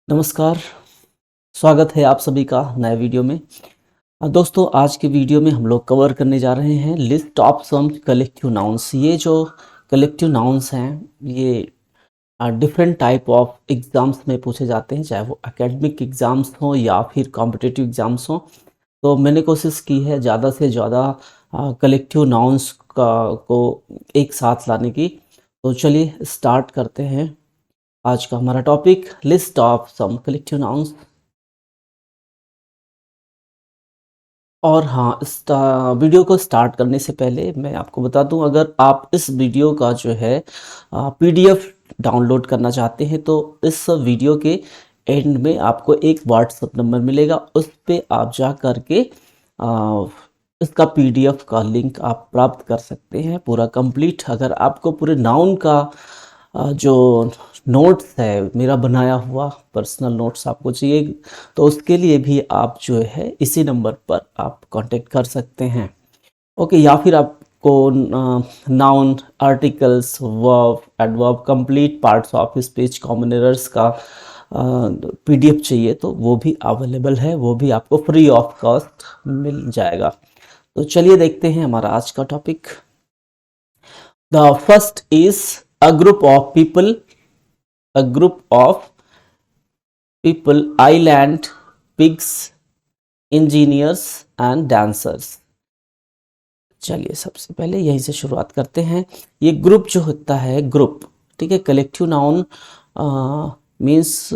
नमस्कार, स्वागत है आप सभी का नए वीडियो में। दोस्तों आज के वीडियो में हम लोग कवर करने जा रहे हैं list of some collective nouns. ये जो कलेक्टिव नाउन्स हैं ये डिफरेंट टाइप ऑफ एग्ज़ाम्स में पूछे जाते हैं, चाहे वो एकेडमिक एग्ज़ाम्स हों या फिर कॉम्पिटिटिव एग्ज़ाम्स हों। तो मैंने कोशिश की है ज़्यादा से ज़्यादा कलेक्टिव नाउन्स को एक साथ लाने की। तो चलिए स्टार्ट करते हैं आज का हमारा topic, list of some collective nouns. और हाँ, इस वीडियो को स्टार्ट करने से पहले मैं आपको बता दूं, अगर आप इस वीडियो का जो है पीडीएफ डाउनलोड करना चाहते हैं तो इस वीडियो के एंड में आपको एक व्हाट्सएप नंबर मिलेगा, उस पे आप जा कर के इसका पीडीएफ का लिंक आप प्राप्त कर सकते हैं पूरा कंप्लीट। अगर आपको पूरे नाउन का जो नोट्स है मेरा बनाया हुआ पर्सनल नोट्स आपको चाहिए तो उसके लिए भी आप जो है इसी नंबर पर आप कांटेक्ट कर सकते हैं। ओके, या फिर आपको noun, articles, verb, adverb, complete parts of speech, common errors का पीडीएफ चाहिए तो वो भी अवेलेबल है, वो भी आपको फ्री ऑफ कॉस्ट मिल जाएगा। तो चलिए देखते हैं हमारा आज का topic. The first is a group of people, island, pigs, engineers and dancers। चलिए सबसे पहले यहीं से शुरुआत करते हैं। ये ग्रुप जो होता है, ग्रुप, ठीक है, कलेक्टिव नाउन मीन्स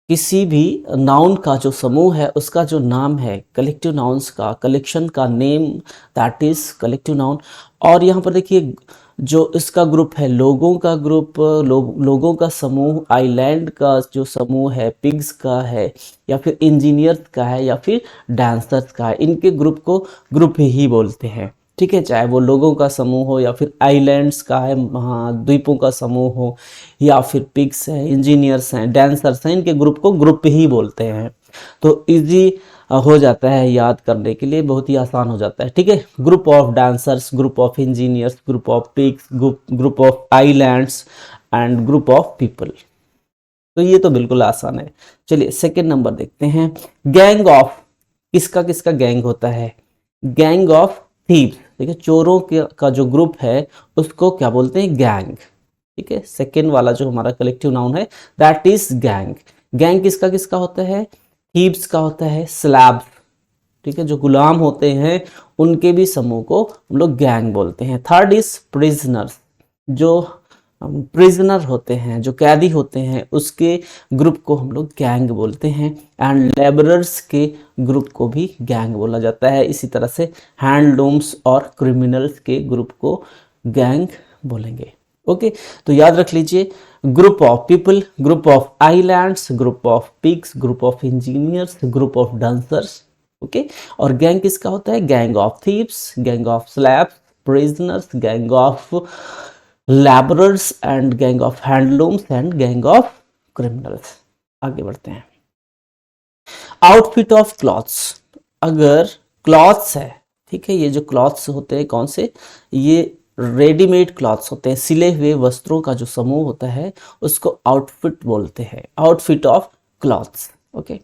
किसी भी नाउन का जो समूह है उसका जो नाम है, कलेक्टिव नाउन्स का कलेक्शन का name, that is collective noun. और यहाँ पर देखिए जो इसका ग्रुप है, लोगों का ग्रुप, लोगों का समूह, आइलैंड का जो समूह है, पिग्स का है या फिर इंजीनियर्स का है या फिर डांसर्स का है, इनके ग्रुप को ग्रुप ही बोलते हैं, ठीक है। चाहे वो लोगों का समूह हो या फिर आइलैंड्स का है, द्वीपों का समूह हो या फिर पिग्स हैं, इंजीनियर्स हैं, डांसर्स हैं, इनके ग्रुप को ग्रुप ही बोलते हैं। तो इजी हो जाता है याद करने के लिए, बहुत ही आसान हो जाता है, ठीक है। Group of dancers, group of engineers, group of pigs, group of islands and group of people. तो ये तो बिल्कुल आसान है। चलिए सेकंड नंबर देखते हैं। गैंग ऑफ, किसका किसका गैंग होता है? गैंग ऑफ थीव्स, देखिए चोरों का जो ग्रुप है उसको क्या बोलते हैं? गैंग, ठीक है। सेकेंड वाला जो हमारा कलेक्टिव नाउन है दैट इज गैंग। गैंग किसका किसका होता है? थीव्स का होता है, स्लैब्स, ठीक है, जो गुलाम होते हैं उनके भी समूह को हम लोग गैंग बोलते हैं। थर्ड इज प्रिजनर्स, जो प्रिजनर होते हैं, जो कैदी होते हैं, उसके ग्रुप को हम लोग गैंग बोलते हैं। एंड लेबरर्स के ग्रुप को भी गैंग बोला जाता है। इसी तरह से हैंडलूम्स और क्रिमिनल्स के ग्रुप को गैंग बोलेंगे। ओके, तो याद रख लीजिए, group of people, group of islands, group of pigs, group of engineers, group of dancers. Okay, और गैंग किसका होता है? Gang of thieves, gang of slabs, prisoners, gang of labourers and gang of handlooms and gang of criminals. आगे बढ़ते हैं। Outfit of clothes, अगर clothes है, ठीक है, ये जो क्लॉथ्स होते हैं कौन से? ये रेडीमेड क्लॉथ्स होते हैं, सिले हुए वस्त्रों का जो समूह होता है उसको आउटफिट बोलते हैं, outfit of clothes. Okay,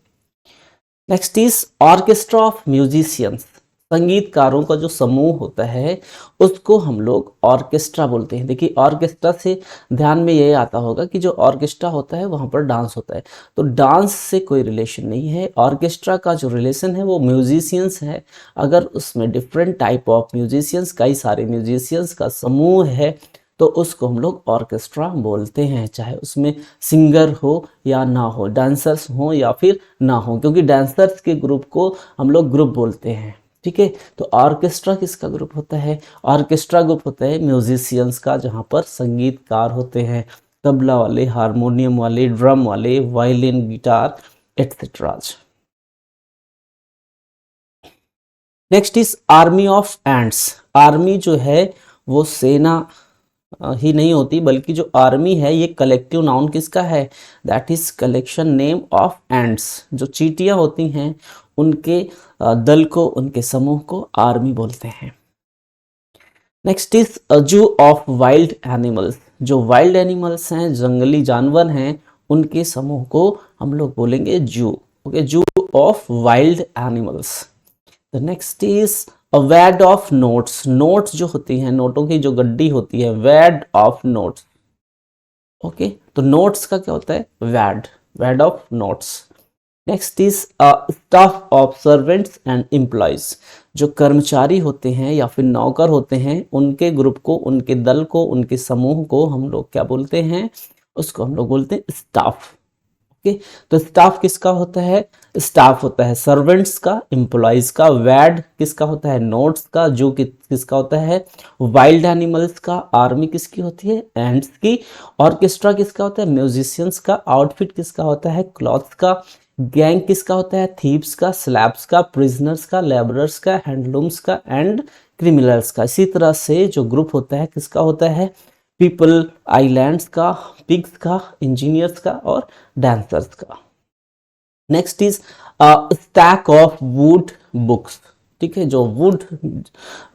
next is orchestra of musicians, संगीतकारों का जो समूह होता है उसको हम लोग ऑर्केस्ट्रा बोलते हैं। देखिए ऑर्केस्ट्रा से ध्यान में ये आता होगा कि जो ऑर्केस्ट्रा होता है वहाँ पर डांस होता है, तो डांस से कोई रिलेशन नहीं है। ऑर्केस्ट्रा का जो रिलेशन है वो म्यूजिशियंस है। अगर उसमें डिफरेंट टाइप ऑफ म्यूजिशियंस, कई सारे म्यूजिशियंस का समूह है तो उसको हम लोग ऑर्केस्ट्रा बोलते हैं, चाहे उसमें सिंगर हो या ना हो, डांसर्स हो या फिर ना हो, क्योंकि डांसर्स के ग्रुप को हम लोग ग्रुप बोलते हैं, ठीक है। तो ऑर्केस्ट्रा किसका ग्रुप होता है? ऑर्केस्ट्रा ग्रुप होता है म्यूजिशियंस का, जहाँ पर संगीतकार होते हैं, तबला वाले, हारमोनियम वाले, ड्रम वाले, violin, guitar etcetera. Next is army of ends. Army जो है वो सेना ही नहीं होती, बल्कि जो आर्मी है ये कलेक्टिव नाउन किसका है? That is collection name of ends. जो चींटियां होती हैं उनके दल को, उनके समूह को आर्मी बोलते हैं। नेक्स्ट इज जू ऑफ वाइल्ड एनिमल्स। जो वाइल्ड एनिमल्स हैं, जंगली जानवर हैं, उनके समूह को हम लोग बोलेंगे zoo. Okay, zoo of wild animals. The next is a wad of notes. Notes जो होती हैं, नोटों की जो गड्डी होती है, वैड ऑफ नोट्स। ओके, तो नोट्स का क्या होता है? Wad, wad of notes. Next is staff of servants and employees. जो कर्मचारी होते हैं या फिर नौकर होते हैं, उनके ग्रुप को, उनके दल को, उनके समूह को हम लोग क्या बोलते हैं? उसको हम लोग बोलते हैं स्टाफ। ओके, तो स्टाफ किसका होता है? स्टाफ होता है सर्वेंट्स का, एम्प्लॉयज का। वैड किसका होता है? नोट्स का। जो किसका होता है? वाइल्ड एनिमल्स का। आर्मी किसकी होती है? एंड्स की। ऑर्केस्ट्रा किसका होता है? म्यूजिशियंस का। आउटफिट किसका होता है? क्लॉथ्स का। गैंग किसका होता है? थीव्स का, स्लैब्स का, प्रिजनर्स का, लेबरर्स का, हैंडलूम्स का एंड क्रिमिनल्स का। इसी तरह से जो ग्रुप होता है किसका होता है? पीपल, आइलैंड्स का, पिग्स का, इंजीनियर्स का और डांसर्स का। Next is stack of would books. ठीक है, जो वुड,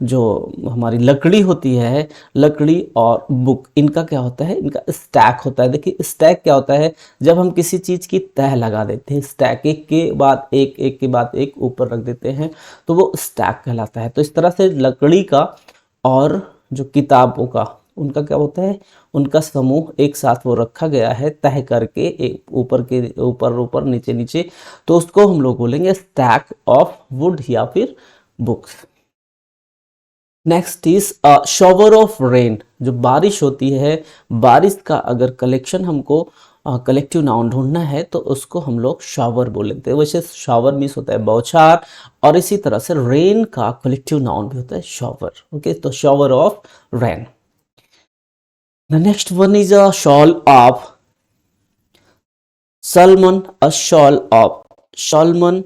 जो हमारी लकड़ी होती है, लकड़ी और बुक, इनका क्या होता है? इनका स्टैक होता है। देखिए स्टैक क्या होता है? जब हम किसी चीज की तह लगा देते हैं, स्टैक, एक के बाद एक, एक के बाद एक ऊपर रख देते हैं, तो वो स्टैक कहलाता है। तो इस तरह से लकड़ी का और जो किताबों का, उनका क्या होता है? उनका समूह एक साथ वो रखा गया है तह करके, एक ऊपर के ऊपर ऊपर, नीचे नीचे, तो उसको हम लोग बोलेंगे स्टैक ऑफ वुड या फिर books. Next is shower of rain. जो बारिश होती है, बारिश का अगर कलेक्शन हमको कलेक्टिव नाउन ढूंढना है तो उसको हम लोग शॉवर बोलते हैं। वैसे शॉवर मीन्स होता है बौछार, और इसी तरह से रेन का कलेक्टिव नाउन भी होता है शॉवर। ओके, तो shower of rain. The next one is a shawl of salmon, a shawl of salmon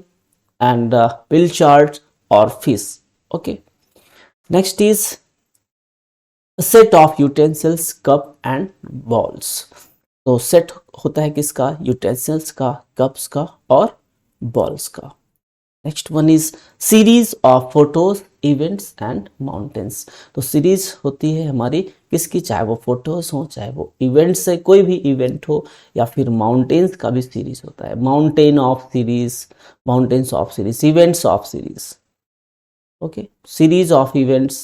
and pilchard or fish. Okay. Next is a set of utensils, cup and bowls. तो set होता है किसका? Utensils का, cups का और balls का। Next one is series of photos, events and mountains. तो series होती है हमारी किसकी? चाहे वो फोटोज हो, चाहे वो इवेंट्स है, कोई भी इवेंट हो, या फिर माउंटेन्स का भी सीरीज होता है। Mountain of series, mountains of series, events of series. Okay, series of events,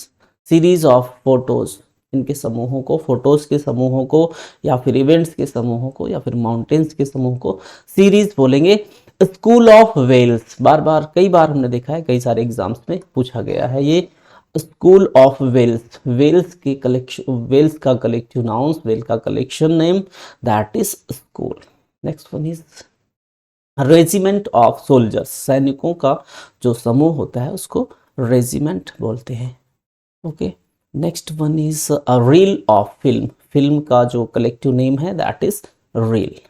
series of photos, इनके समूहों को, फोटोज के समूहों को, या फिर इवेंट्स के समूहों को, या फिर माउंटेन्स के समूह को सीरीज बोलेंगे। स्कूल ऑफ वेल्स, बार बार, कई बार हमने देखा है, कई सारे एग्जाम्स में पूछा गया है ये। स्कूल ऑफ वेल्स, वेल्स के कलेक्शन, वेल्स का कलेक्टिव नाउन्स, वेल का collection name, that is school. Next one is regiment of soldiers. सैनिकों का जो समूह होता है उसको रेजिमेंट बोलते हैं। Okay, next one is a reel of film. Film का जो कलेक्टिव नेम है that is reel.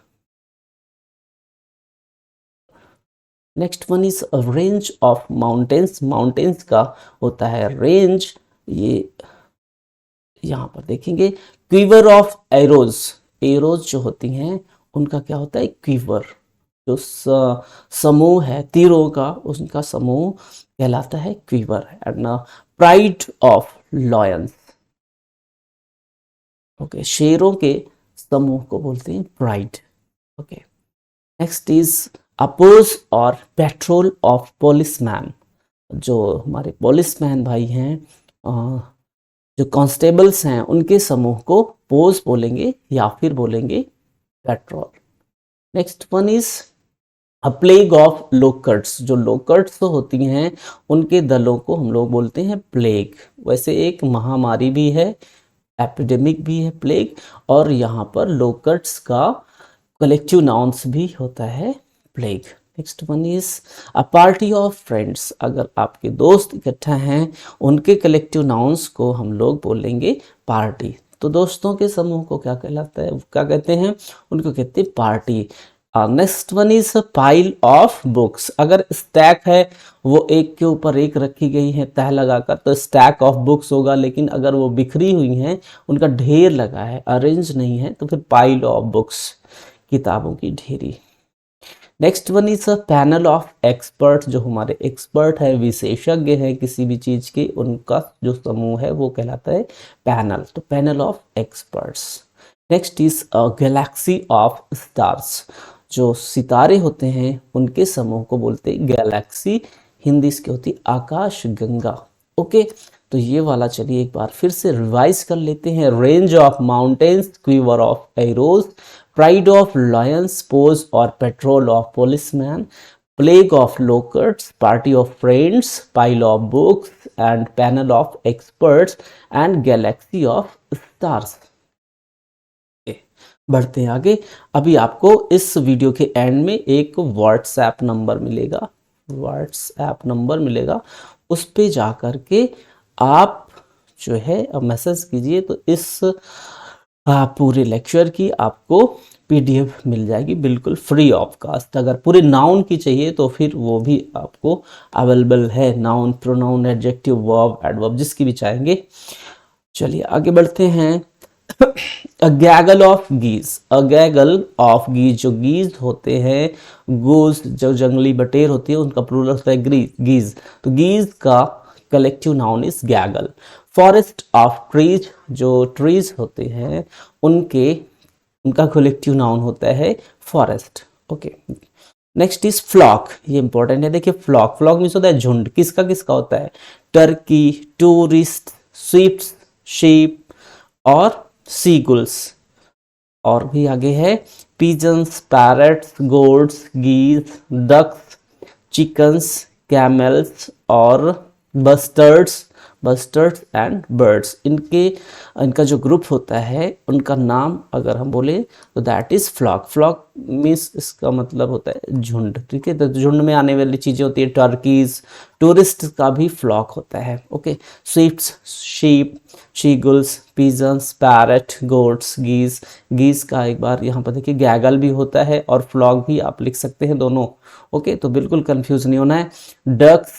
Next one is a range of mountains. Mountains का होता है रेंज। ये यहाँ पर देखेंगे क्वीवर ऑफ एरोज। एरोज जो होती हैं उनका क्या होता है? क्वीवर। जो समूह है तीरों का, उनका समूह कहलाता है quiver. And pride of lions. Okay, शेरों के समूह को बोलते हैं pride. Okay, next is a posse और पेट्रोल ऑफ पुलिसमैन। जो हमारे पुलिसमैन भाई हैं, जो कांस्टेबल्स हैं, उनके समूह को पोज बोलेंगे या फिर बोलेंगे patrol. Next one is a plague of locusts. जो लोकर्ट्स होती हैं उनके दलों को हम लोग बोलते हैं प्लेग। वैसे एक महामारी भी है, एपिडेमिक भी है प्लेग, और यहाँ पर लोकर्ट्स का कलेक्टिव नाउन्स भी होता है plague. Next one is a party of friends. अगर आपके दोस्त इकट्ठा हैं, उनके कलेक्टिव नाउन्स को हम लोग बोलेंगे पार्टी। तो दोस्तों के समूह को क्या कहलाता है, क्या कहते हैं? उनको कहते हैं party. Next one is pile of books. अगर स्टैक है, वो एक के ऊपर एक रखी गई है तह लगाकर, तो स्टैक ऑफ बुक्स होगा। लेकिन अगर वो बिखरी हुई हैं, उनका ढेर लगा है, अरेंज नहीं है, तो फिर पाइल ऑफ बुक्स, किताबों की ढेरी। Next one is a panel of expert. जो हमारे एक्सपर्ट है, विशेषज्ञ है किसी भी चीज के, उनका जो समूह है वो कहलाता है पैनल। तो panel of experts. Next is a Galaxy of stars. जो सितारे होते हैं उनके समूह को बोलते हैं गैलेक्सी, हिंदी इसकी होती है आकाश गंगा। ओके, तो ये वाला चलिए एक बार फिर से रिवाइज कर लेते हैं। Range of mountains, quiver of arrows, pride of lions, posse और patrol of policeman, plague of locusts, party of friends, pile of books and panel of experts and galaxy of stars। बढ़ते हैं आगे। अभी आपको इस वीडियो के and में एक व्हाट्सएप नंबर मिलेगा, व्हाट्सएप नंबर मिलेगा, उस पे जा कर के आप जो है मैसेज कीजिए, तो इस पूरे लेक्चर की आपको पीडीएफ मिल जाएगी बिल्कुल फ्री ऑफ कास्ट। अगर पूरे नाउन की चाहिए तो फिर वो भी आपको अवेलेबल है, noun, pronoun, adjective, verb, adverb, जिसकी भी चाहेंगे। चलिए आगे बढ़ते हैं। अ गैगल ऑफ गीज, अ गैगल ऑफ गीज, जो गीज होते हैं, गोज जो जंगली बटेर होती है उनका प्लूरल होता है गीज, तो गीज का collective noun is gaggle. Forest of trees, जो ट्रीज होते हैं उनका कलेक्टिव नाउन होता है forest. Okay, next is flock, ये इंपॉर्टेंट है। देखिए फ्लॉक, फ्लॉक मीन्स होता है झुंड। किसका किसका होता है? टर्की, टूरिस्ट, स्वीप्स, शीप और सीगुल्स। और भी आगे है pigeons, parrots, goats, geese, ducks, chickens, camels और बस्टर्ड्स, बस्टर्ड्स एंड बर्ड्स। इनका जो ग्रुप होता है उनका नाम अगर हम बोले तो that is flock. Flock means इसका मतलब होता है झुंड। ठीक है, तो झुंड में आने वाली चीजें होती है टर्कीज, टूरिस्ट का भी फ्लॉक होता है। Okay, swifts, sheep, seagulls, pigeons, parrot, goats, geese. Geese का एक बार यहाँ पर देखिए गैगल भी होता है और फ्लॉक भी आप लिख सकते हैं दोनों। ओके, तो बिल्कुल कंफ्यूज नहीं होना है। Ducks,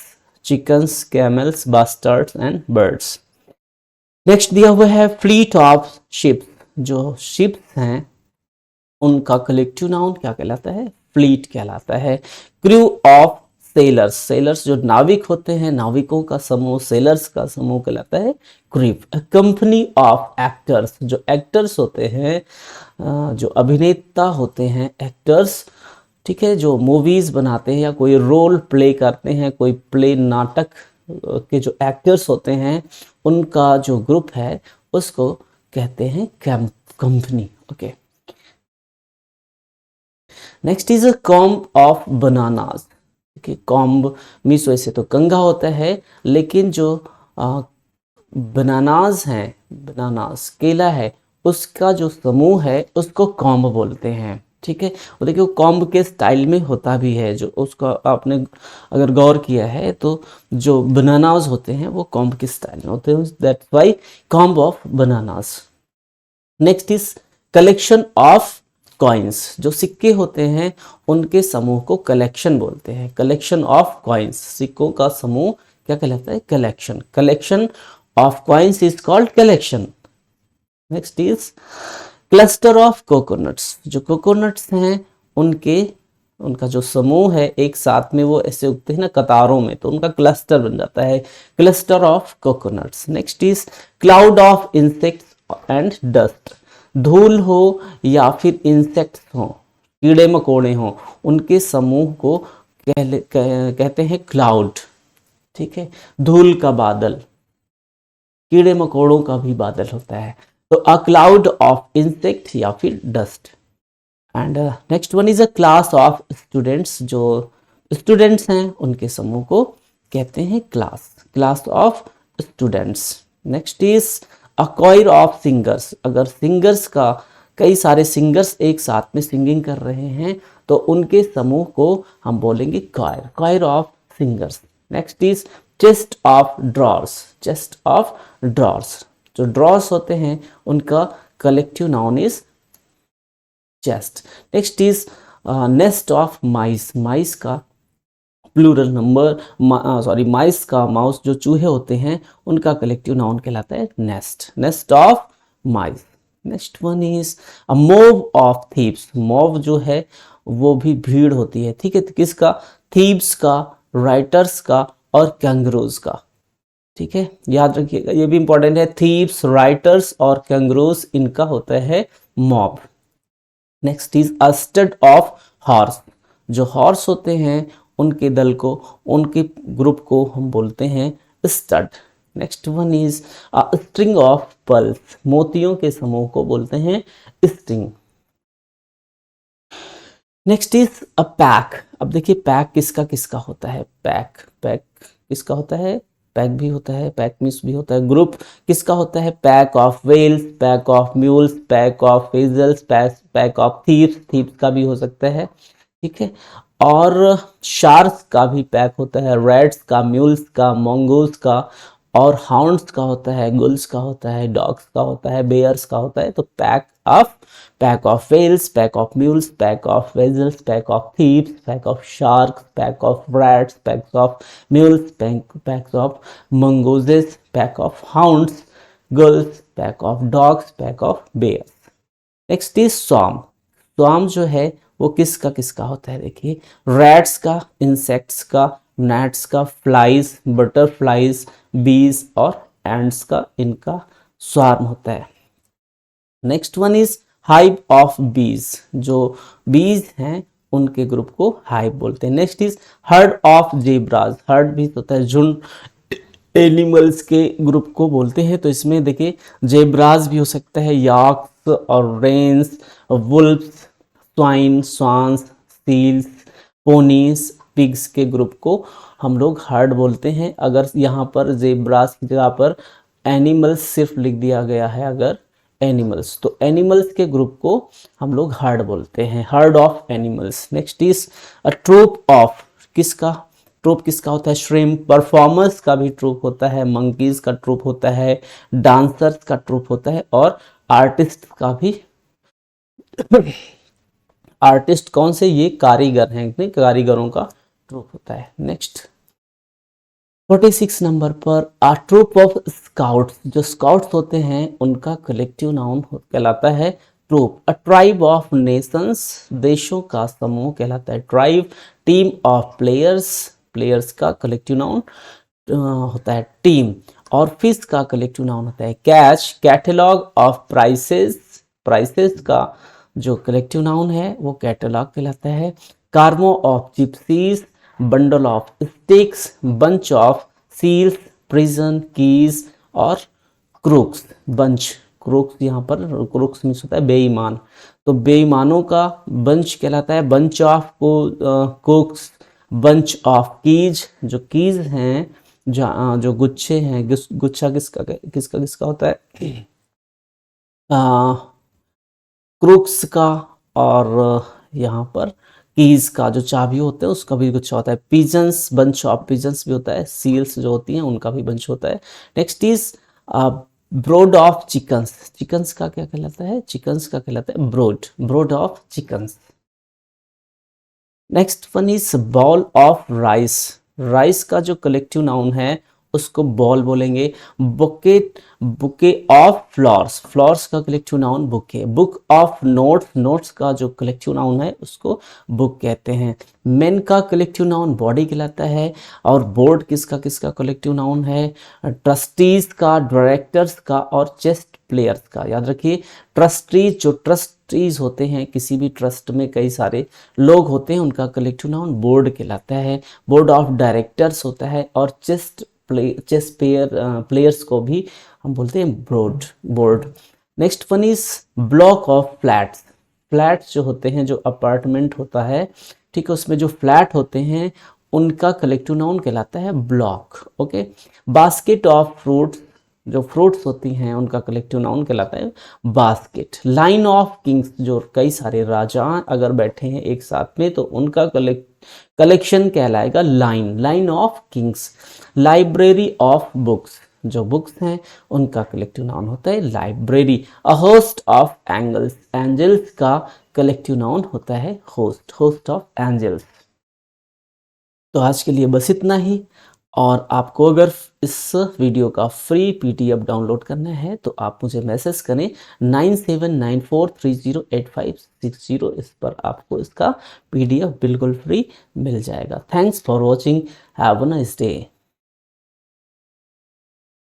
chickens, camels, bastards and birds. Next दिया हुआ है फ्लीट ऑफ शिप्स, जो शिप्स हैं उनका कलेक्टिव नाउन क्या कहलाता है? फ्लीट कहलाता है। क्रू ऑफ सेलर्स, सेलर्स जो नाविक होते हैं, नाविकों का समूह, सेलर्स का समूह कहलाता है क्रीप। कंपनी ऑफ एक्टर्स, जो एक्टर्स होते हैं, जो अभिनेता होते हैं, एक्टर्स, ठीक है, जो मूवीज बनाते हैं या कोई रोल प्ले करते हैं, कोई प्ले नाटक के जो एक्टर्स होते हैं उनका जो ग्रुप है उसको कहते हैं company. Okay, next is a comb of bananas. Comb means वैसे तो कंघा होता है, लेकिन जो बनानास हैं, बनानास केला है, उसका जो समूह है उसको कॉम्ब बोलते हैं। ठीक है, और देखिए कॉम्ब के स्टाइल में होता भी है, जो उसका आपने अगर गौर किया है तो जो बनानास होते हैं वो कॉम्ब के स्टाइल में होते हैं, that's why comb of bananas. Next is collection of coins, जो सिक्के होते हैं उनके समूह को कलेक्शन बोलते हैं। कलेक्शन ऑफ कॉइन्स, सिक्कों का समूह क्या कहलाता है? Collection. Collection of coins is called collection. Next is cluster of coconuts, जो कोकोनट्स हैं उनका जो समूह है एक साथ में वो ऐसे उगते हैं ना कतारों में, तो उनका क्लस्टर बन जाता है, cluster of coconuts. Next is cloud of insects and dust, धूल हो या फिर इंसेक्ट्स हो, कीड़े मकोड़े हो, उनके समूह को कहते हैं क्लाउड। ठीक है, धूल का बादल, कीड़े मकोड़ों का भी बादल होता है, तो अ क्लाउड ऑफ इंसेक्ट या फिर dust. And next one is a class of students, जो स्टूडेंट्स हैं उनके समूह को कहते हैं class, class of students. Next is a coir of singers, अगर सिंगर्स का कई सारे सिंगर्स एक साथ में सिंगिंग कर रहे हैं तो उनके समूह को हम बोलेंगे choir, choir of singers. Next is chest of drawers, chest of drawers, जो ड्रॉर्स होते हैं उनका collective noun is chest. Next is nest of mice, mice का प्लूरल नंबर, माइस का, माउस जो चूहे होते हैं उनका कलेक्टिव नाउन कहलाता है nest, nest of mice. Next one is a mob of thieves, mob जो है वो भी भीड़ होती है। ठीक है, तो किसका? थीव्स का, राइटर्स का और कैंगरूज का। ठीक है, याद रखिएगा, ये भी इंपॉर्टेंट है। थीव्स, राइटर्स और कैंगरूज, इनका होता है mob. Next is a stud of horse, जो हॉर्स होते हैं उनके दल को, उनके ग्रुप को हम बोलते हैं stud. Next one is a string of pearls, मोतियों के समूह को बोलते हैं string. Next is a pack. अब देखिए पैक किसका किसका होता है, पैक पैक किसका होता है, पैक भी होता है, पैक मिस भी होता है। ग्रुप किसका होता है, pack of whales, pack of mules, pack of weasels, pack of thieves, thieves का भी हो सकता है, ठीक है। और शार्क्स का भी पैक होता है, रैट्स का, म्यूल्स का, मंगूस का, और हाउंड्स का होता है, गुल्स का होता है, डॉग्स का होता है, बेयर्स का होता है। तो pack of whales, pack of mules, pack of weasels, pack of thieves, pack of sharks, pack of rats, pack of mules, pack of mongooses, pack of hounds, gulls, pack of dogs, pack of bears. Next is swarm. Swarm जो है वो किसका किसका होता है, देखिए rats का, insects का, gnats का, फ्लाइज, बटरफ्लाइज, बीज और एंड्स का, इनका स्वार्म होता है। Next one is hive of बीज, जो बीज हैं उनके ग्रुप को हाइव बोलते हैं। Next is heard of zebras, heard भी होता है झुंड, एनिमल्स के ग्रुप को बोलते हैं। तो इसमें देखिए जेब्राज भी हो सकता है, याक्स और wrens, wolfs, swine, swans, seals, ponies, pigs के ग्रुप को हम लोग हर्ड बोलते हैं। अगर यहाँ पर जेब्रास की जगह पर एनिमल्स सिर्फ लिख दिया गया है, अगर एनिमल्स, तो एनिमल्स के ग्रुप को हम लोग हर्ड बोलते हैं, herd of animals. Next is a troop of, किसका ट्रूप किसका होता है, श्रिम्प। परफॉर्मर्स का भी ट्रूप होता है, मंकीज का ट्रूप होता है, डांसर्स का ट्रूप होता है, और आर्टिस्ट का भी आर्टिस्ट कौन से, ये कारीगर हैं, कारीगरों का ट्रूप होता है। नेक्स्ट 46 नंबर पर आ ट्रूप ऑफ स्काउट्स, जो स्काउट्स होते हैं उनका कलेक्टिव नाउन कहलाता है troop. A tribe of nations, देशों का समूह कहलाता है tribe. Team of players, players का कलेक्टिव नाउन होता है टीम। और फिश का कलेक्टिव नाउन होता है catch. Catalogue of prices, prices का जो कलेक्टिव नाउन है वो कैटलॉग कहलाता है। कार्मो of gypsies, bundle of sticks, bunch of seals, prison, keys और क्रूक्स। बंच, क्रूक्स यहाँ पर क्रूक्स मीन्स होता है बेईमान, तो बेईमानों का बंच कहलाता है। Bunch of कुक्स, bunch of keys, जो कीज हैं, जो गुच्छे हैं, गुच्छा किसका किसका किसका होता है, क्रूक्स का, और यहाँ पर कीज का, जो चाबी होते हैं उसका भी गुच्छा होता है। पिजन्स, बंच ऑफ पिजन्स भी होता है। सील्स जो होती हैं उनका भी बंच होता है। Next is brood of chickens, chickens का क्या कहलाता है, चिकन्स का कहलाता है brood, brood of chickens. Next one is ball of rice, rice का जो कलेक्टिव नाउन है उसको बॉल बोलेंगे। Bouquet, bouquet of flowers, flowers का collective noun bouquet. Book of notes, notes का जो कलेक्टिव नाउन है उसको बुक कहते हैं। मेन का कलेक्टिव नाउन बॉडी कहलाता है। और बोर्ड किसका किसका कलेक्टिव नाउन है, ट्रस्टीज का, डायरेक्टर्स का और चेस प्लेयर्स का। याद रखिए ट्रस्टीज, जो ट्रस्टीज होते हैं किसी भी ट्रस्ट में कई सारे लोग होते हैं, उनका कलेक्टिव नाउन बोर्ड कहलाता है। बोर्ड ऑफ डायरेक्टर्स होता है। और चेस प्लेयर्स को भी हम बोलते हैं board. Next one is block of flats, flats जो होते हैं, जो अपार्टमेंट होता है, ठीक है, उसमें जो फ्लैट होते हैं उनका कलेक्टिव नाउन कहलाता है block. Okay. Basket of fruits, जो फ्रूट्स होती हैं उनका कलेक्टिव नाउन कहलाता है बास्केट। लाइन ऑफ किंग्स, जो कई सारे राजा अगर बैठे हैं एक साथ में तो उनका कलेक्शन कहलाएगा line, line of kings. Library of books, जो बुक्स हैं उनका कलेक्टिव नाउन होता है library. A host of angels, angels का कलेक्टिव नाउन होता है होस्ट, होस्ट ऑफ एंजल्स। तो आज के लिए बस इतना ही। और आपको अगर इस वीडियो का फ्री पीडीएफ डाउनलोड करना है तो आप मुझे मैसेज करें 9794308560, इस पर आपको इसका पीडीएफ बिल्कुल फ्री मिल जाएगा। Thanks for watching, have a nice day.